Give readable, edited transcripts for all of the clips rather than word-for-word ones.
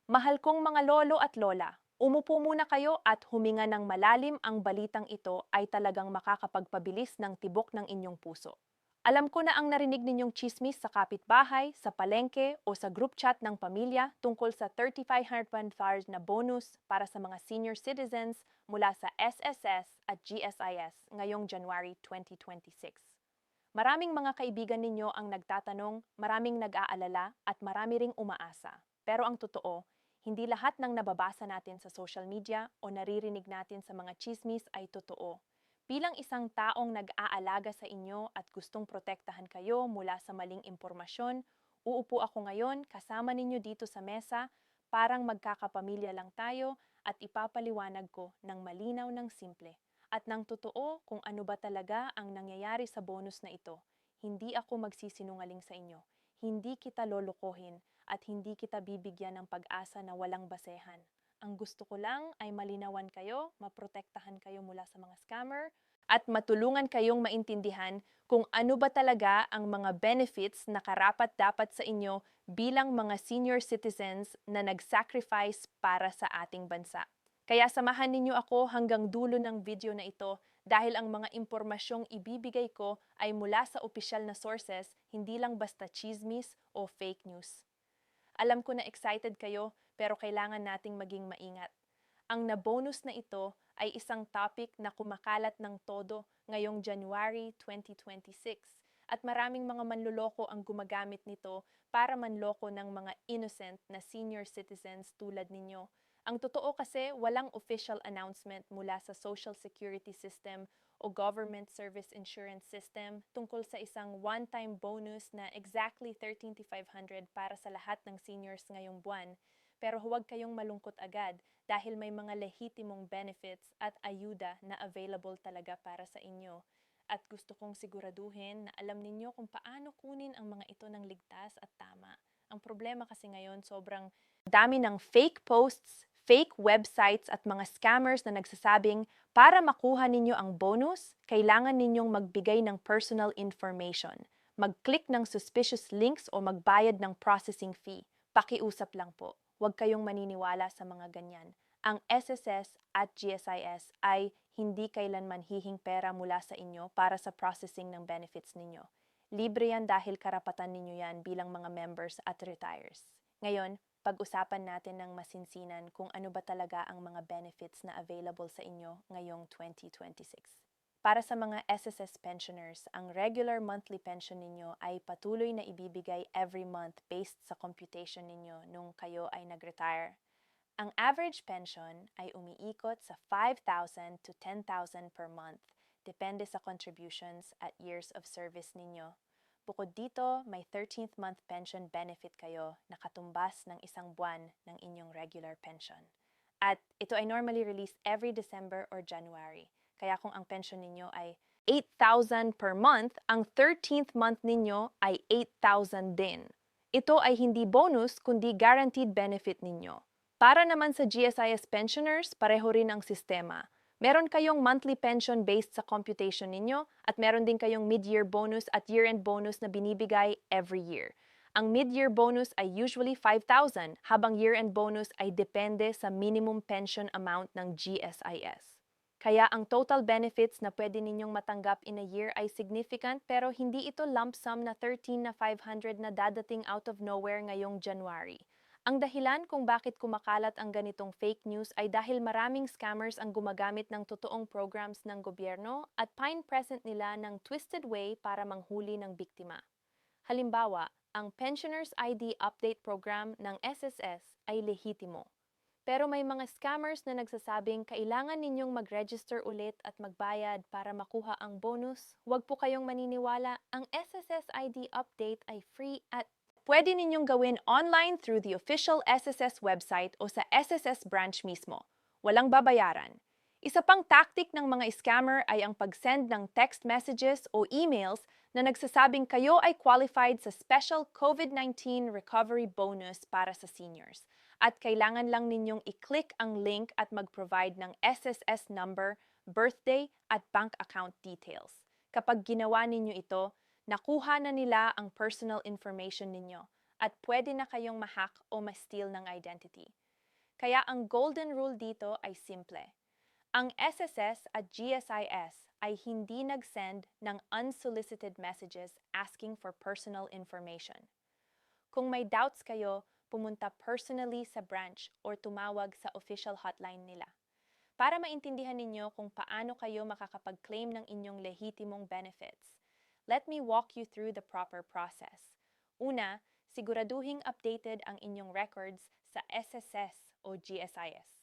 Mahal kong mga lolo at lola, umupo muna kayo at huminga ng malalim. Ang balitang ito ay talagang makakapagpabilis ng tibok ng inyong puso. Alam ko na ang narinig ninyong chismis sa kapitbahay, sa palengke o sa group chat ng pamilya tungkol sa 3,500 na bonus para sa mga senior citizens mula sa SSS at GSIS ngayong January 2026. Maraming mga kaibigan ninyo ang nagtatanong, maraming nag-aalala at marami ring umaasa. Pero ang totoo, hindi lahat ng nababasa natin sa social media o naririnig natin sa mga chismis ay totoo. Bilang isang taong nag-aalaga sa inyo at gustong protektahan kayo mula sa maling impormasyon, uupo ako ngayon kasama ninyo dito sa mesa, parang magkakapamilya lang tayo at ipapaliwanag ko ng malinaw ng simple at ng totoo kung ano ba talaga ang nangyayari sa bonus na ito. Hindi ako magsisinungaling sa inyo. Hindi kita lolokohin at hindi kita bibigyan ng pag-asa na walang basehan. Ang gusto ko lang ay malinawan kayo, maprotektahan kayo mula sa mga scammer, at matulungan kayong maintindihan kung ano ba talaga ang mga benefits na karapat-dapat sa inyo bilang mga senior citizens na nag-sacrifice para sa ating bansa. Kaya samahan ninyo ako hanggang dulo ng video na ito dahil ang mga impormasyong ibibigay ko ay mula sa opisyal na sources, hindi lang basta chismis o fake news. Alam ko na excited kayo, pero kailangan nating maging maingat. Ang na-bonus na ito ay isang topic na kumakalat ng todo ngayong January 2026 at maraming mga manloloko ang gumagamit nito para manloko ng mga innocent na senior citizens tulad ninyo. Ang totoo kasi walang official announcement mula sa Social Security System o Government Service Insurance System tungkol sa isang one-time bonus na exactly 13,500 para sa lahat ng seniors ngayong buwan. Pero huwag kayong malungkot agad dahil may mga lehitimong benefits at ayuda na available talaga para sa inyo. At gusto kong siguraduhin na alam ninyo kung paano kunin ang mga ito ng ligtas at tama. Ang problema kasi ngayon sobrang dami ng fake posts, fake websites at mga scammers na nagsasabing para makuha ninyo ang bonus, kailangan ninyong magbigay ng personal information, mag-click ng suspicious links o magbayad ng processing fee. Pakiusap lang po. Huwag kayong maniniwala sa mga ganyan. Ang SSS at GSIS ay hindi kailanman hihing pera mula sa inyo para sa processing ng benefits ninyo. Libre yan dahil karapatan ninyo yan bilang mga members at retires. Ngayon, pag-usapan natin ng masinsinan kung ano ba talaga ang mga benefits na available sa inyo ngayong 2026. Para sa mga SSS pensioners, ang regular monthly pension ninyo ay patuloy na ibibigay every month based sa computation ninyo nung kayo ay nag-retire. Ang average pension ay umiikot sa 5,000 to 10,000 per month, depende sa contributions at years of service ninyo. Bukod dito, may 13th month pension benefit kayo na katumbas ng isang buwan ng inyong regular pension. At ito ay normally released every December or January. Kaya kung ang pension ninyo ay 8,000 per month, ang 13th month ninyo ay 8,000 din. Ito ay hindi bonus kundi guaranteed benefit ninyo. Para naman sa GSIS pensioners, pareho rin ang sistema. Meron kayong monthly pension based sa computation ninyo at meron din kayong mid-year bonus at year-end bonus na binibigay every year. Ang mid-year bonus ay usually 5,000 habang year-end bonus ay depende sa minimum pension amount ng GSIS. Kaya ang total benefits na pwede ninyong matanggap in a year ay significant pero hindi ito lump sum na 13,500 na dadating out of nowhere ngayong January. Ang dahilan kung bakit kumakalat ang ganitong fake news ay dahil maraming scammers ang gumagamit ng totoong programs ng gobyerno at pine-present nila ng twisted way para manghuli ng biktima. Halimbawa, ang Pensioners ID Update Program ng SSS ay lehitimo. Pero may mga scammers na nagsasabing kailangan ninyong mag-register ulit at magbayad para makuha ang bonus. Huwag po kayong maniniwala, ang SSS ID update ay free at pwede ninyong gawin online through the official SSS website o sa SSS branch mismo. Walang babayaran. Isa pang tactic ng mga scammer ay ang pag-send ng text messages o emails na nagsasabing kayo ay qualified sa special COVID-19 recovery bonus para sa seniors. At kailangan lang ninyong i-click ang link at mag-provide ng SSS number, birthday at bank account details. Kapag ginawa ninyo ito, nakuha na nila ang personal information ninyo at pwede na kayong ma-hack o ma-steal ng identity. Kaya ang golden rule dito ay simple. Ang SSS at GSIS ay hindi nag-send ng unsolicited messages asking for personal information. Kung may doubts kayo, pumunta personally sa branch or tumawag sa official hotline nila. Para maintindihan ninyo kung paano kayo makakapag-claim ng inyong lehitimong benefits, let me walk you through the proper process. Una, siguraduhing updated ang inyong records sa SSS o GSIS.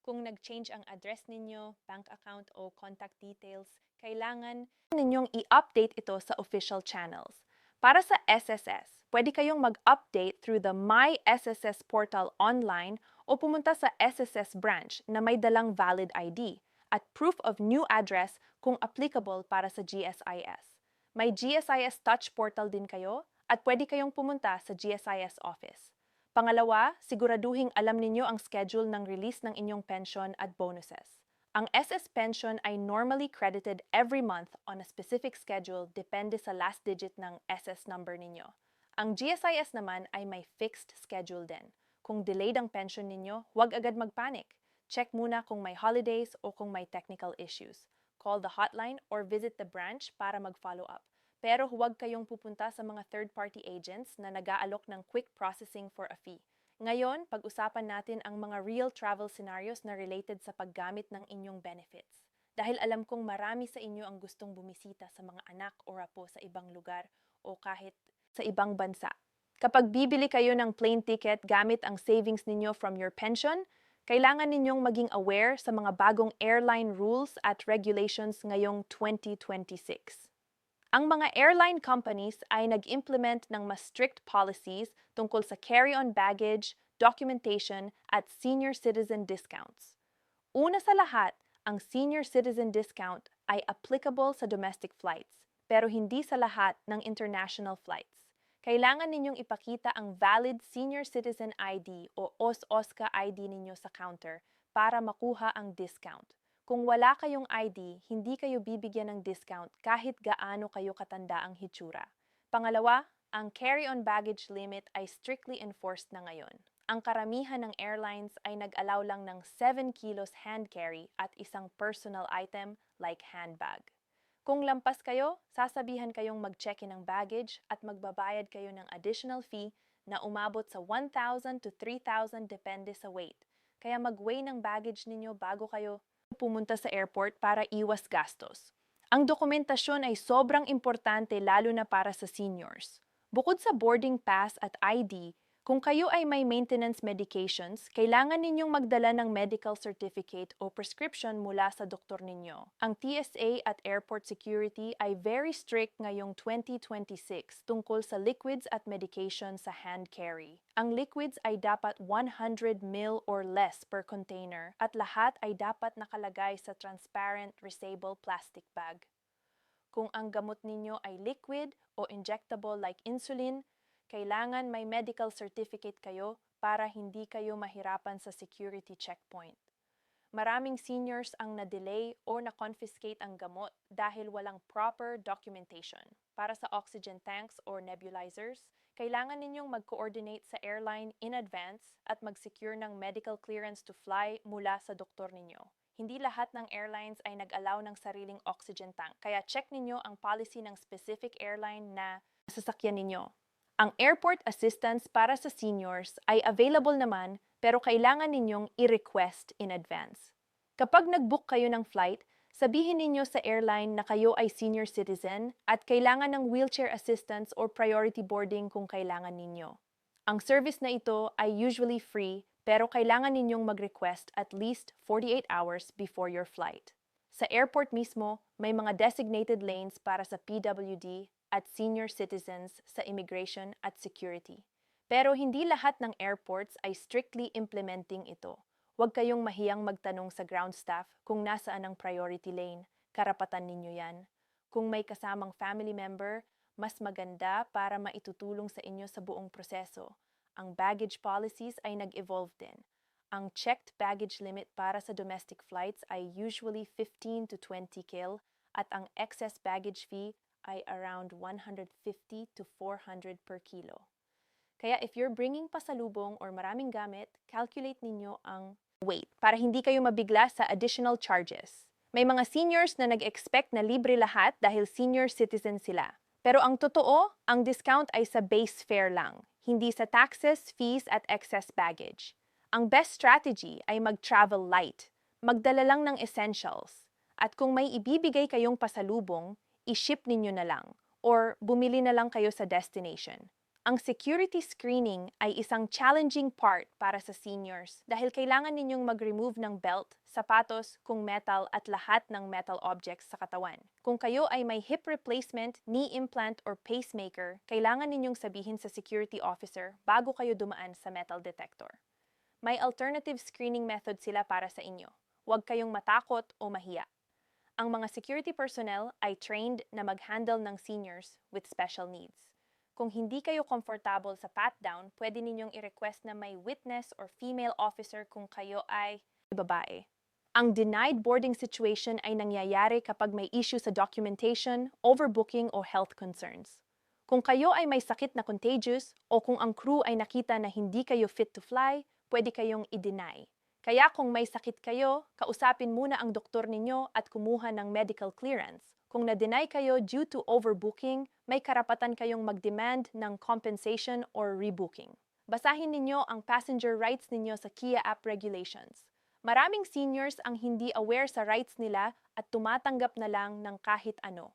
Kung nag-change ang address ninyo, bank account o contact details, kailangan ninyong i-update ito sa official channels. Para sa SSS, pwede kayong mag-update through the My SSS portal online o pumunta sa SSS branch na may dalang valid ID at proof of new address kung applicable para sa GSIS. May GSIS Touch portal din kayo at pwede kayong pumunta sa GSIS office. Pangalawa, siguraduhing alam ninyo ang schedule ng release ng inyong pension at bonuses. Ang SS pension ay normally credited every month on a specific schedule depende sa last digit ng SS number ninyo. Ang GSIS naman ay may fixed schedule din. Kung delayed ang pension ninyo, huwag agad magpanic. Check muna kung may holidays o kung may technical issues. Call the hotline or visit the branch para mag-follow up. Pero huwag kayong pupunta sa mga third-party agents na nag-aalok ng quick processing for a fee. Ngayon, pag-usapan natin ang mga real travel scenarios na related sa paggamit ng inyong benefits. Dahil alam kong marami sa inyo ang gustong bumisita sa mga anak o apo sa ibang lugar o kahit sa ibang bansa. Kapag bibili kayo ng plane ticket gamit ang savings ninyo from your pension, kailangan ninyong maging aware sa mga bagong airline rules at regulations ngayong 2026. Ang mga airline companies ay nag-implement ng mas strict policies tungkol sa carry-on baggage, documentation, at senior citizen discounts. Una sa lahat, ang senior citizen discount ay applicable sa domestic flights, pero hindi sa lahat ng international flights. Kailangan ninyong ipakita ang valid senior citizen ID o OSCA ID ninyo sa counter para makuha ang discount. Kung wala kayong ID, hindi kayo bibigyan ng discount kahit gaano kayo katanda ang hitsura. Pangalawa, ang carry-on baggage limit ay strictly enforced na ngayon. Ang karamihan ng airlines ay nag-allow lang ng 7 kilos hand carry at isang personal item like handbag. Kung lampas kayo, sasabihan kayong mag-check-in ng baggage at magbabayad kayo ng additional fee na umabot sa 1,000 to 3,000 depende sa weight. Kaya mag-weigh ng baggage ninyo bago kayo pumunta sa airport para iwas gastos. Ang dokumentasyon ay sobrang importante lalo na para sa seniors. Bukod sa boarding pass at ID, kung kayo ay may maintenance medications, kailangan ninyong magdala ng medical certificate o prescription mula sa doktor ninyo. Ang TSA at airport security ay very strict ngayong 2026 tungkol sa liquids at medication sa hand carry. Ang liquids ay dapat 100 ml or less per container at lahat ay dapat nakalagay sa transparent, reusable plastic bag. Kung ang gamot ninyo ay liquid o injectable like insulin, kailangan may medical certificate kayo para hindi kayo mahirapan sa security checkpoint. Maraming seniors ang na-delay o na-confiscate ang gamot dahil walang proper documentation. Para sa oxygen tanks or nebulizers, kailangan ninyong mag-coordinate sa airline in advance at mag-secure ng medical clearance to fly mula sa doktor ninyo. Hindi lahat ng airlines ay nag-allow ng sariling oxygen tank, kaya check ninyo ang policy ng specific airline na sasakyan ninyo. Ang airport assistance para sa seniors ay available naman pero kailangan ninyong i-request in advance. Kapag nag-book kayo ng flight, sabihin ninyo sa airline na kayo ay senior citizen at kailangan ng wheelchair assistance or priority boarding kung kailangan ninyo. Ang service na ito ay usually free pero kailangan ninyong mag-request at least 48 hours before your flight. Sa airport mismo, may mga designated lanes para sa PWD at senior citizens sa immigration at security. Pero hindi lahat ng airports ay strictly implementing ito. Huwag kayong mahiyang magtanong sa ground staff kung nasaan ang priority lane. Karapatan ninyo yan. Kung may kasamang family member, mas maganda para maitutulong sa inyo sa buong proseso. Ang baggage policies ay nag-evolve din. Ang checked baggage limit para sa domestic flights ay usually 15 to 20 kil at ang excess baggage fee ay around 150 to 400 per kilo. Kaya if you're bringing pasalubong or maraming gamit, calculate ninyo ang weight para hindi kayo mabigla sa additional charges. May mga seniors na nag-expect na libre lahat dahil senior citizen sila. Pero ang totoo, ang discount ay sa base fare lang, hindi sa taxes, fees at excess baggage. Ang best strategy ay mag-travel light, magdala lang ng essentials. At kung may ibibigay kayong pasalubong, i-ship ninyo na lang or bumili na lang kayo sa destination. Ang security screening ay isang challenging part para sa seniors dahil kailangan ninyong mag-remove ng belt, sapatos, kung metal at lahat ng metal objects sa katawan. Kung kayo ay may hip replacement, knee implant or pacemaker, kailangan ninyong sabihin sa security officer bago kayo dumaan sa metal detector. May alternative screening method sila para sa inyo. Huwag kayong matakot o mahiya. Ang mga security personnel ay trained na mag-handle ng seniors with special needs. Kung hindi kayo comfortable sa pat-down, pwede ninyong i-request na may witness or female officer kung kayo ay babae. Ang denied boarding situation ay nangyayari kapag may issue sa documentation, overbooking o health concerns. Kung kayo ay may sakit na contagious o kung ang crew ay nakita na hindi kayo fit to fly, pwede kayong i-deny. Kaya kung may sakit kayo, kausapin muna ang doktor ninyo at kumuha ng medical clearance. Kung na-deny kayo due to overbooking, may karapatan kayong mag-demand ng compensation or rebooking. Basahin ninyo ang passenger rights ninyo sa Kia app regulations. Maraming seniors ang hindi aware sa rights nila at tumatanggap na lang ng kahit ano.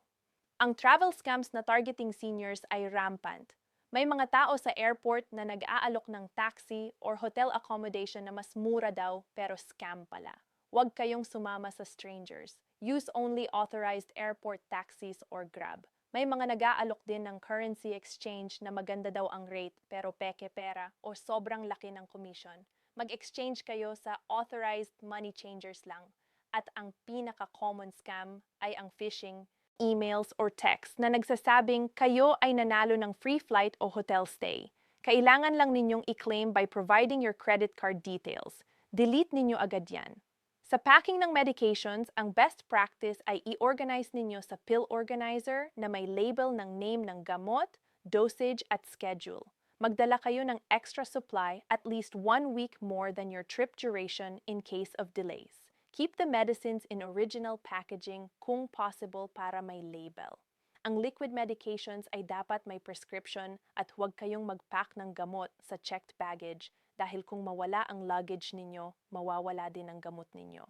Ang travel scams na targeting seniors ay rampant. May mga tao sa airport na nag-aalok ng taxi or hotel accommodation na mas mura daw pero scam pala. Huwag kayong sumama sa strangers. Use only authorized airport taxis or Grab. May mga nag-aalok din ng currency exchange na maganda daw ang rate pero peke pera o sobrang laki ng commission. Mag-exchange kayo sa authorized money changers lang. At ang pinaka-common scam ay ang phishing emails or text na nagsasabing kayo ay nanalo ng free flight o hotel stay. Kailangan lang ninyong i-claim by providing your credit card details. Delete ninyo agad yan. Sa packing ng medications, ang best practice ay i-organize ninyo sa pill organizer na may label ng name ng gamot, dosage at schedule. Magdala kayo ng extra supply at least 1 week more than your trip duration in case of delays. Keep the medicines in original packaging kung possible para may label. Ang liquid medications ay dapat may prescription at huwag kayong mag-pack ng gamot sa checked baggage dahil kung mawala ang luggage ninyo, mawawala din ang gamot ninyo.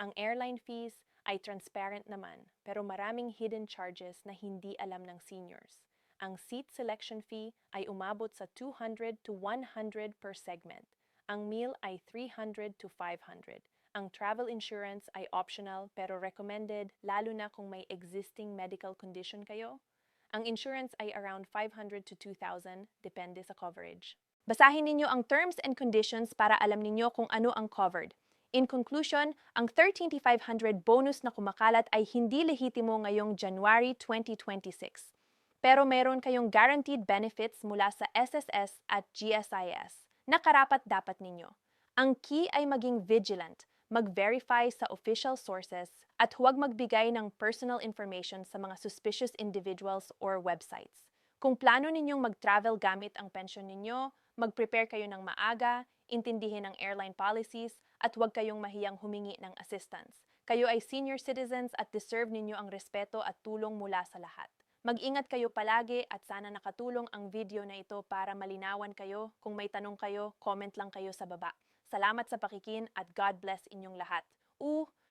Ang airline fees ay transparent naman pero maraming hidden charges na hindi alam ng seniors. Ang seat selection fee ay umabot sa 200 to 100 per segment. Ang meal ay 300 to 500. Ang travel insurance ay optional pero recommended lalo na kung may existing medical condition kayo. Ang insurance ay around 500 to 2,000 depende sa coverage. Basahin ninyo ang terms and conditions para alam ninyo kung ano ang covered. In conclusion, ang 13,500 bonus na kumakalat ay hindi lehitimo ngayong January 2026. Pero meron kayong guaranteed benefits mula sa SSS at GSIS na karapat-dapat ninyo. Ang key ay maging vigilant, mag-verify sa official sources, at huwag magbigay ng personal information sa mga suspicious individuals or websites. Kung plano ninyong mag-travel gamit ang pensyon ninyo, mag-prepare kayo ng maaga, intindihin ang airline policies, at huwag kayong mahiyang humingi ng assistance. Kayo ay senior citizens at deserve ninyo ang respeto at tulong mula sa lahat. Mag-ingat kayo palagi at sana nakatulong ang video na ito para malinawan kayo. Kung may tanong kayo, comment lang kayo sa baba. Salamat sa pakikin at God bless inyong lahat.